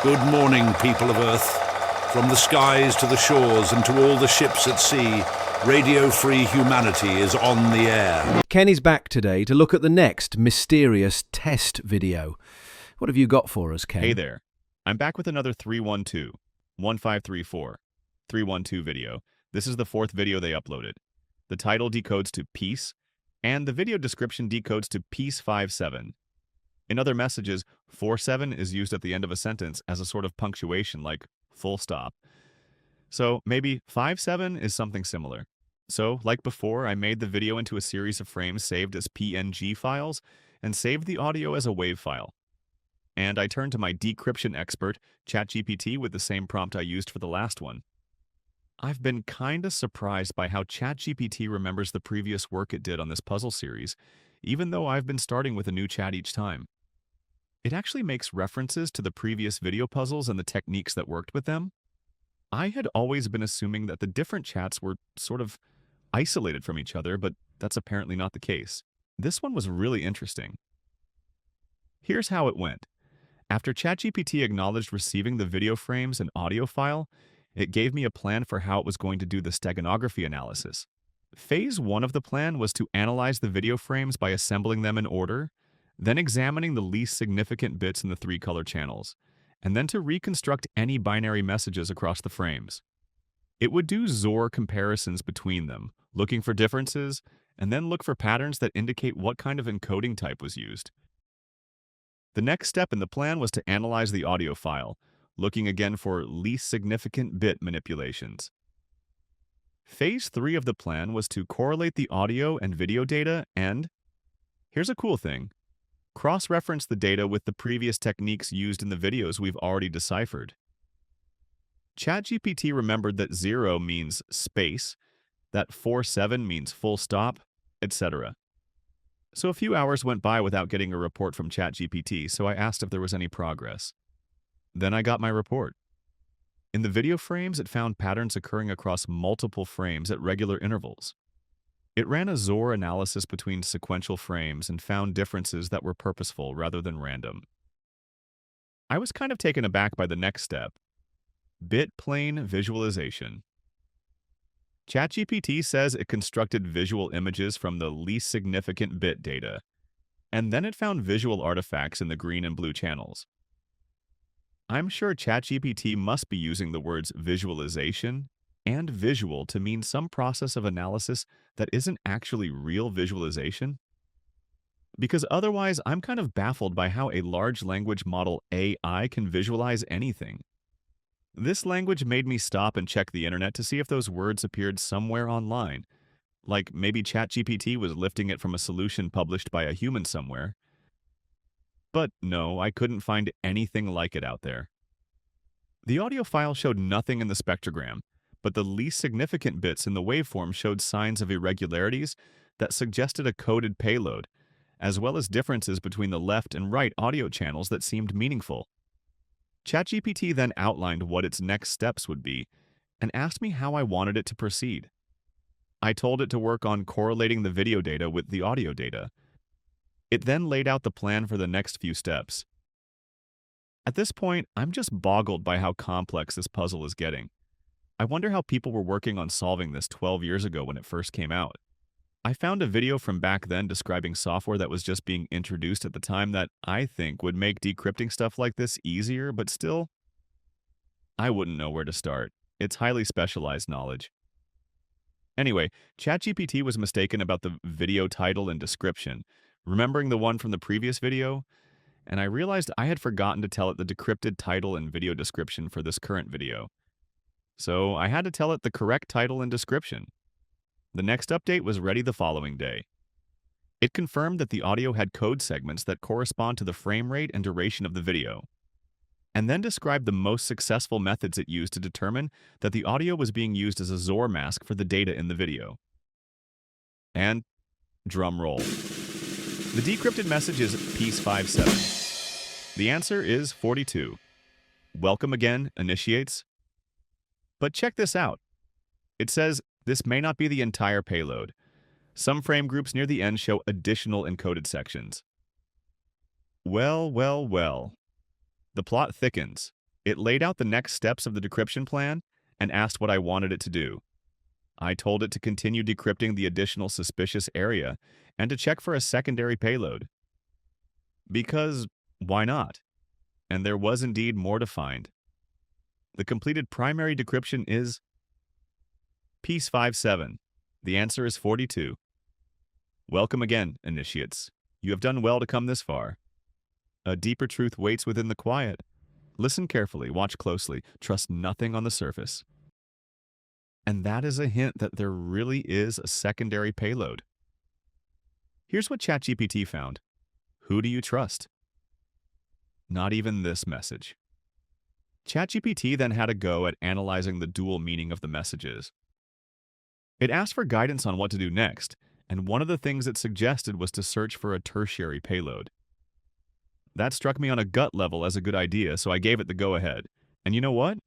Good morning, people of Earth. From the skies to the shores and to all the ships at sea, radio-free humanity is on the air. Ken is back today to look at the next mysterious test video. What have you got for us, Ken? Hey there. I'm back with another 312-1534-312 video. This is the fourth video they uploaded. The title decodes to peace, and the video description decodes to peace 57. In other messages, 47 is used at the end of a sentence as a sort of punctuation, like full stop. So maybe 57 is something similar. So, like before, I made the video into a series of frames saved as PNG files and saved the audio as a WAV file. And I turned to my decryption expert, ChatGPT, with the same prompt I used for the last one. I've been kinda surprised by how ChatGPT remembers the previous work it did on this puzzle series, even though I've been starting with a new chat each time. It actually makes references to the previous video puzzles and the techniques that worked with them. I had always been assuming that the different chats were sort of isolated from each other, but that's apparently not the case. This one was really interesting. Here's how it went. After ChatGPT acknowledged receiving the video frames and audio file, it gave me a plan for how it was going to do the steganography analysis. Phase 1 of the plan was to analyze the video frames by assembling them in order, then examining the least significant bits in the 3 color channels, and then to reconstruct any binary messages across the frames. It would do XOR comparisons between them, looking for differences, and then look for patterns that indicate what kind of encoding type was used. The next step in the plan was to analyze the audio file, looking again for least significant bit manipulations. Phase 3 of the plan was to correlate the audio and video data and, here's a cool thing, cross-reference the data with the previous techniques used in the videos we've already deciphered. ChatGPT remembered that 0 means space, that 47 means full stop, etc. So a few hours went by without getting a report from ChatGPT, so I asked if there was any progress. Then I got my report. In the video frames, it found patterns occurring across multiple frames at regular intervals. It ran a XOR analysis between sequential frames and found differences that were purposeful rather than random. I was kind of taken aback by the next step, bit plane visualization. ChatGPT says it constructed visual images from the least significant bit data, and then it found visual artifacts in the green and blue channels. I'm sure ChatGPT must be using the words visualization and visual to mean some process of analysis that isn't actually real visualization. Because otherwise, I'm kind of baffled by how a large language model AI can visualize anything. This language made me stop and check the internet to see if those words appeared somewhere online, like maybe ChatGPT was lifting it from a solution published by a human somewhere. But no, I couldn't find anything like it out there. The audio file showed nothing in the spectrogram, but the least significant bits in the waveform showed signs of irregularities that suggested a coded payload, as well as differences between the left and right audio channels that seemed meaningful. ChatGPT then outlined what its next steps would be and asked me how I wanted it to proceed. I told it to work on correlating the video data with the audio data. It then laid out the plan for the next few steps. At this point, I'm just boggled by how complex this puzzle is getting. I wonder how people were working on solving this 12 years ago when it first came out. I found a video from back then describing software that was just being introduced at the time that I think would make decrypting stuff like this easier, but still, I wouldn't know where to start. It's highly specialized knowledge. Anyway, ChatGPT was mistaken about the video title and description, remembering the one from the previous video, and I realized I had forgotten to tell it the decrypted title and video description for this current video. So I had to tell it the correct title and description. The next update was ready the following day. It confirmed that the audio had code segments that correspond to the frame rate and duration of the video, and then described the most successful methods it used to determine that the audio was being used as a XOR mask for the data in the video. And, drum roll. The decrypted message is piece 57. The answer is 42. Welcome again initiates. But check this out. It says this may not be the entire payload. Some frame groups near the end show additional encoded sections. Well. The plot thickens. It laid out the next steps of the decryption plan and asked what I wanted it to do. I told it to continue decrypting the additional suspicious area and to check for a secondary payload. Because why not? And there was indeed more to find. The completed primary decryption is Piece 57. The answer is 42. Welcome again, initiates. You have done well to come this far. A deeper truth waits within the quiet. Listen carefully, watch closely, trust nothing on the surface. And that is a hint that there really is a secondary payload. Here's what ChatGPT found. Who do you trust? Not even this message. ChatGPT then had a go at analyzing the dual meaning of the messages. It asked for guidance on what to do next, and one of the things it suggested was to search for a tertiary payload. That struck me on a gut level as a good idea, so I gave it the go-ahead. And you know what?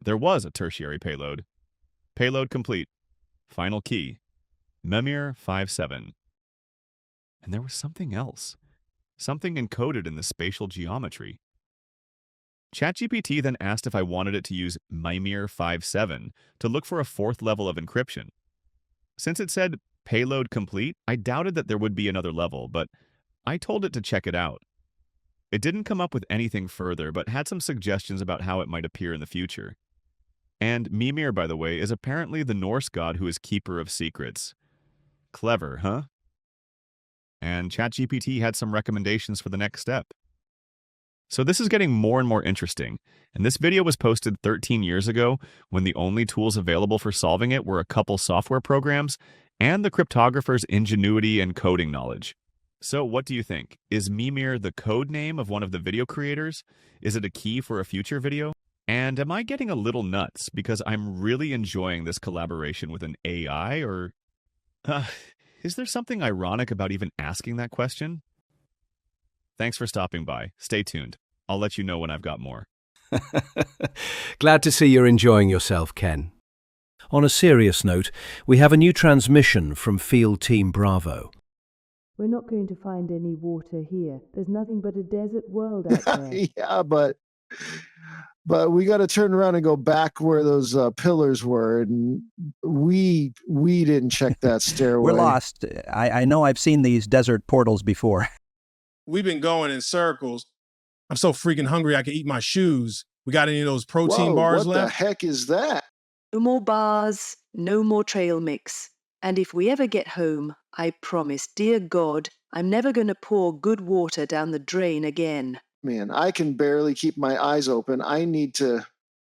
There was a tertiary payload. Payload complete. Final key. Memir 57. And there was something else. Something encoded in the spatial geometry. ChatGPT then asked if I wanted it to use Mimir 57 to look for a fourth level of encryption. Since it said payload complete, I doubted that there would be another level, but I told it to check it out. It didn't come up with anything further, but had some suggestions about how it might appear in the future. And Mimir, by the way, is apparently the Norse god who is keeper of secrets. Clever, huh? And ChatGPT had some recommendations for the next step. So this is getting more and more interesting, and this video was posted 13 years ago when the only tools available for solving it were a couple software programs and the cryptographer's ingenuity and coding knowledge. So what do you think? Is Mimir the code name of one of the video creators? Is it a key for a future video? And am I getting a little nuts because I'm really enjoying this collaboration with an AI, or is there something ironic about even asking that question? Thanks for stopping by. Stay tuned. I'll let you know when I've got more. Glad to see you're enjoying yourself, Ken. On a serious note, we have a new transmission from Field Team Bravo. We're not going to find any water here. There's nothing but a desert world out there. Yeah, but we got to turn around and go back where those pillars were, and we didn't check that stairway. We're lost. I know I've seen these desert portals before. We've been going in circles. I'm so freaking hungry I can eat my shoes. We got any of those protein bars what left? the heck is that? No more bars, no more trail mix. And if we ever get home, I promise, dear God, I'm never going to pour good water down the drain again. Man, I can barely keep my eyes open. I need to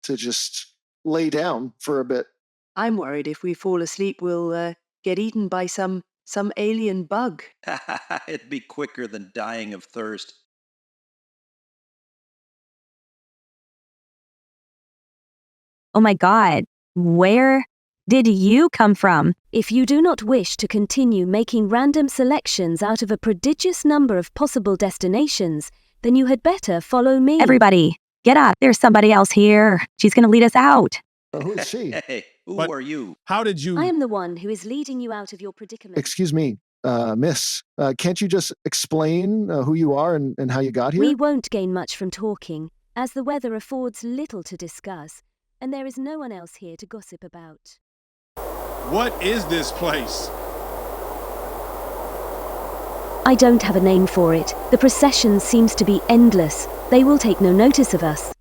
just lay down for a bit. I'm worried if we fall asleep, we'll get eaten by some alien bug. It'd be quicker than dying of thirst. Oh my God, where did you come from? If you do not wish to continue making random selections out of a prodigious number of possible destinations, then you had better follow me. Everybody, get up. There's somebody else here. She's going to lead us out. Who is she? Hey, who But are you? How did you... I am the one who is leading you out of your predicament. Excuse me, miss. Can't you just explain who you are and how you got here? We won't gain much from talking, as the weather affords little to discuss, and there is no one else here to gossip about. What is this place? I don't have a name for it. The procession seems to be endless. They will take no notice of us.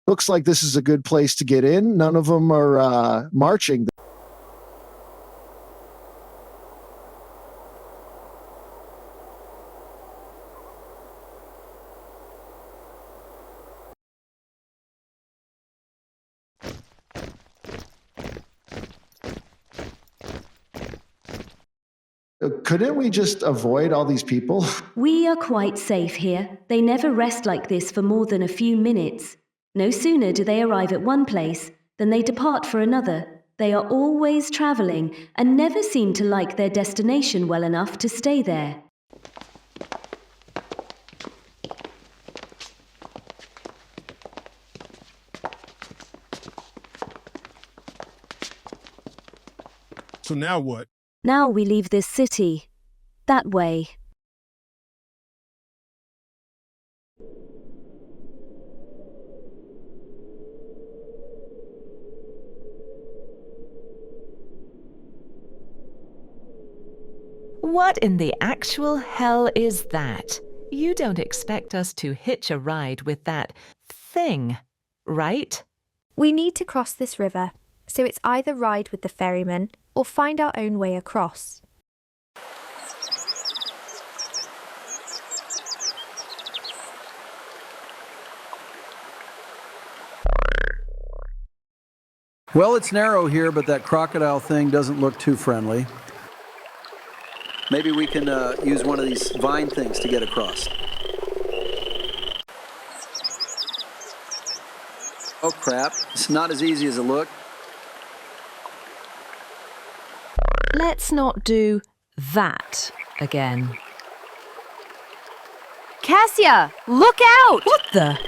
Looks like this is a good place to get in. None of them are marching. Couldn't we just avoid all these people? We are quite safe here. They never rest like this for more than a few minutes. No sooner do they arrive at one place than they depart for another. They are always traveling and never seem to like their destination well enough to stay there. So now what? Now we leave this city. That way. What in the actual hell is that? You don't expect us to hitch a ride with that thing, right? We need to cross this river, so it's either ride with the ferryman or find our own way across. Well, it's narrow here, but that crocodile thing doesn't look too friendly. Maybe we can use one of these vine things to get across. Oh crap, it's not as easy as it looked. Let's not do that again. Cassia, look out! What the?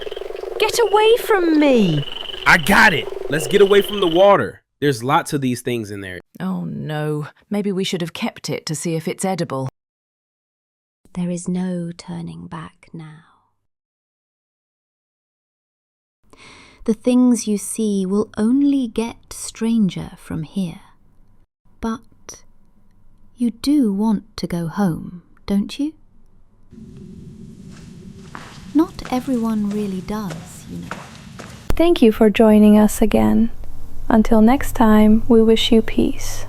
Get away from me! I got it! Let's get away from the water. There's lots of these things in there. Oh no, maybe we should have kept it to see if it's edible. There is no turning back now. The things you see will only get stranger from here. But you do want to go home, don't you? Not everyone really does, you know. Thank you for joining us again. Until next time, we wish you peace.